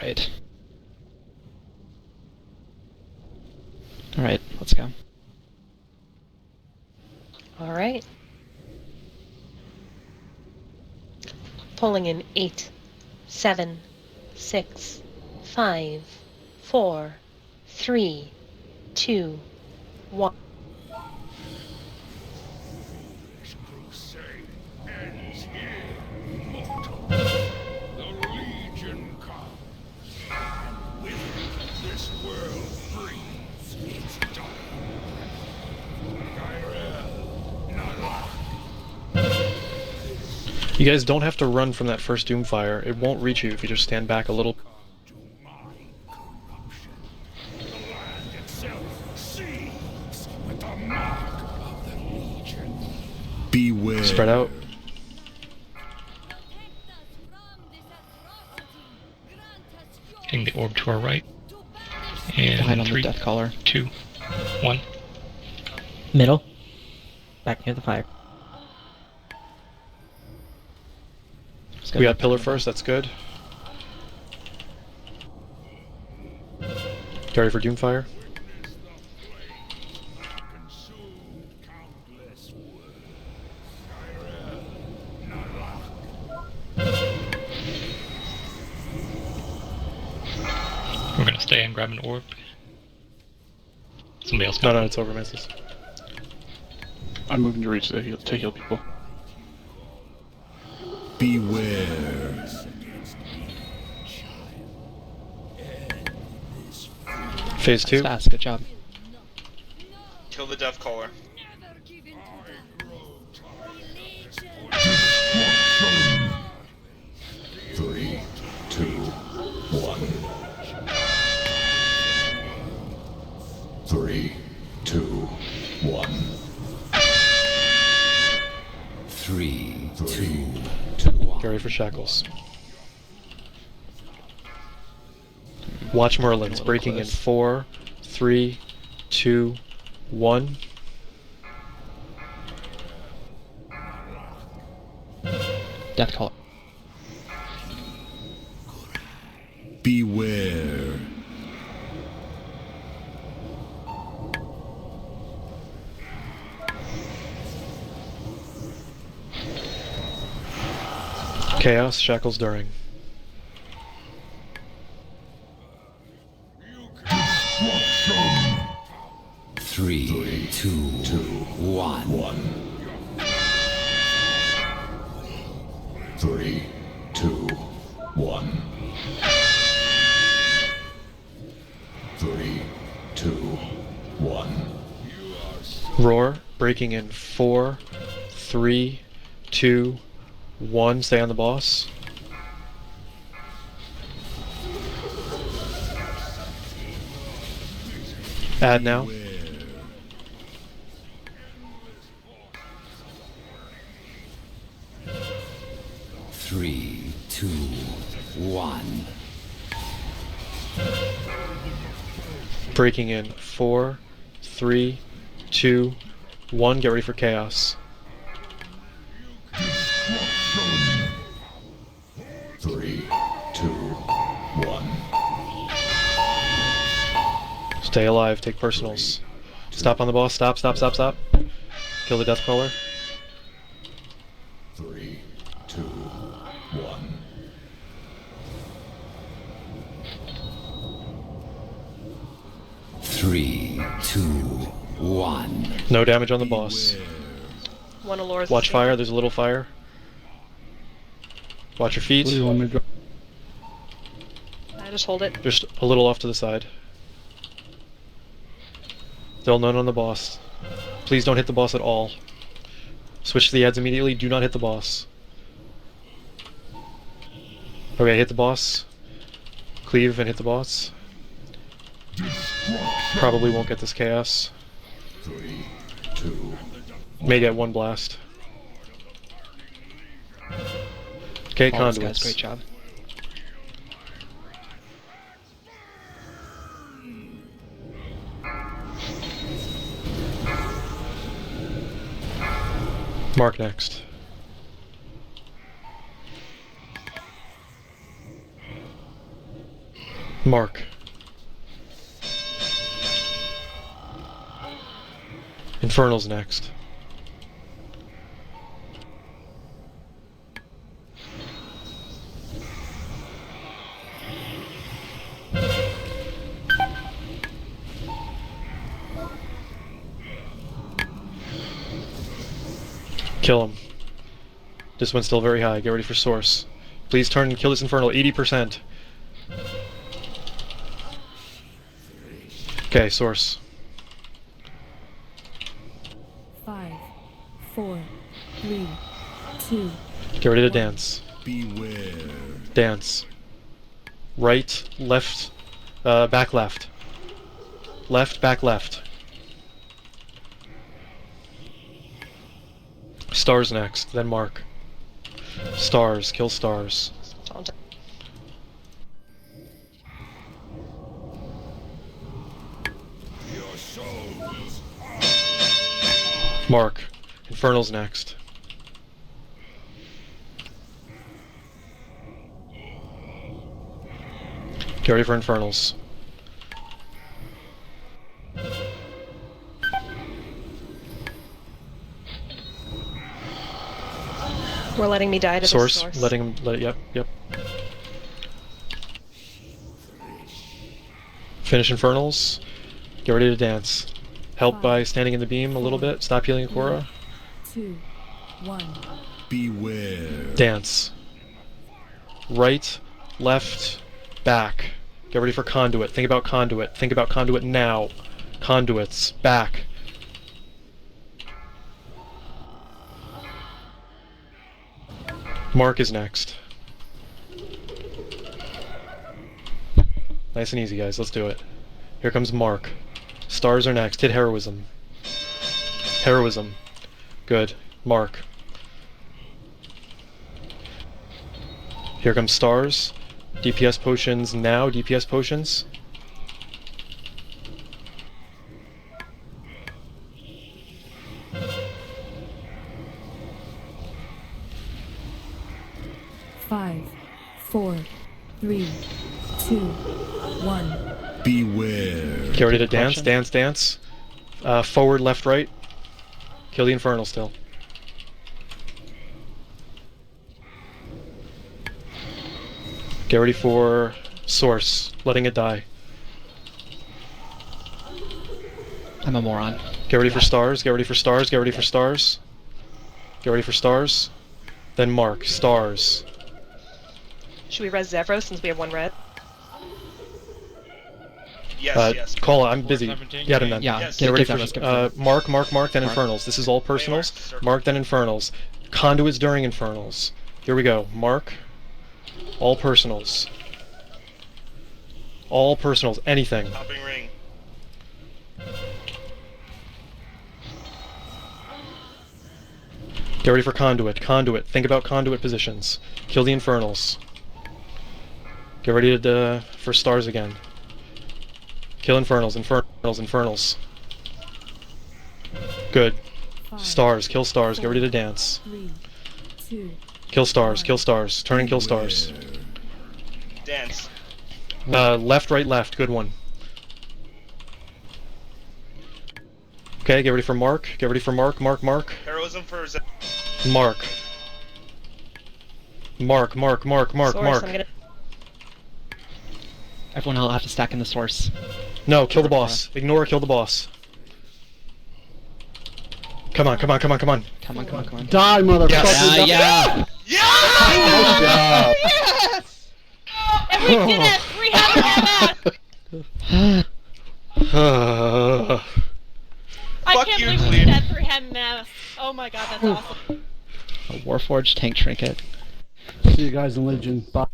Alright. Alright, let's go. Alright. Pulling in 8, 7, 6, 5, 4, 3, 2, 1. You guys don't have to run from that first Doomfire. It won't reach you if you just stand back a little. Beware. Spread out. Hitting the orb to our right. And Behind on the 3, death collar. 2, 1. Middle. Back near the fire. We got pillar first, that's good. Get ready for Doomfire. We're gonna stay and grab an orb. Somebody else No, got no, it's over, misses. I'm moving to reach to heal people. Beware. Phase 2. Fast, good job. Kill the death caller. Three, two, one. 3, 2, 1. 3, 2, 1. Get ready for Shackles. Watch Merlins breaking in 4, 3, 2, 1. Death collar. Beware. Chaos, Shackles during. Three, two, one. 3, 2, 1. 3, 2, 1. Roar, breaking in 4, 3, 2, 1. Stay on the boss. Add now. Three, two, one. Breaking in 4, 3, 2, 1. Get ready for Chaos. 3, 2, 1. Stay alive, take personals. Stop on the boss, stop, stop, stop, stop. Kill the death caller. 3, 2, 1. 3, 2, 1. No damage on the boss. One Alora's Watch fire, there's a little fire. Watch your feet. I just hold it. Just a little off to the side. Still none on the boss. Please don't hit the boss at all. Switch to the ads immediately, do not hit the boss. Okay, hit the boss. Cleave and hit the boss. Probably won't get this chaos. 3, 2. May get one blast. Okay, All those guys, conduits. great job. Mark next. Mark. Infernal's next. Kill him. This one's still very high. Get ready for source. Please turn and kill this Infernal. 80%. Okay, source. 5, 4, 3, 2. Get ready to dance. Beware. Dance. Right, left, back left. Left, back left. Stars next, then Mark. Stars, kill stars. Don't. Your souls. Mark. Infernal's next. Get ready for Infernals. We're letting me die to Source, the source. letting him, yep. Finish Infernals. Get ready to dance. Help by standing in the beam a little bit. Stop healing Akora. 2, 1. Beware. Dance. Right, left, back. Get ready for Conduit. Think about Conduit. Think about Conduit now. Conduits. Back. Mark is next. Nice and easy, guys. Let's do it. Here comes Mark. Stars are next. Hit Heroism. Heroism. Good. Mark. Here comes Stars. DPS potions now. DPS potions. Five, 4, 3, 2, 1. Beware. Get ready to dance. Dance. Forward, left, right. Kill the Infernal still. Get ready for Source. Letting it die. I'm a moron. Get ready for Stars. Get ready for Stars. Get ready for Stars. Get ready for Stars. Then Mark. Stars. Should we res Zevro since we have one red? Yes. Call it. I'm busy. 17, Get him then. Yeah, Yes. Get ready for give that. Mark, then Mark. Infernals. This is all personals. Sir. Mark, then Infernals. Conduits during Infernals. Here we go. Mark. All personals. All personals. Anything. Hopping ring. Get ready for Conduit. Conduit. Think about Conduit positions. Kill the Infernals. Get ready to for Stars again. Kill Infernals. Infernals. Good. 5, Stars. Kill Stars. Get ready to dance. 3, 2. Kill Stars. Kill Stars. Turn and kill Stars. Dance. Left, right, left. Good one. Okay, get ready for Mark. Get ready for Mark. Mark. Heroism for Zev. Mark. Mark. Source, I'm gonna... Everyone will have to stack in the source. No, kill the boss. Ignore, kill the boss. Come on. Come on. Die, motherfucker! Yeah. Yeah! Yes! And we did it! We have it! I Fuck can't you, believe we Cleve. did that for him, man. Oh my god, that's awesome. A Warforged tank trinket. See you guys in Legion. Bye.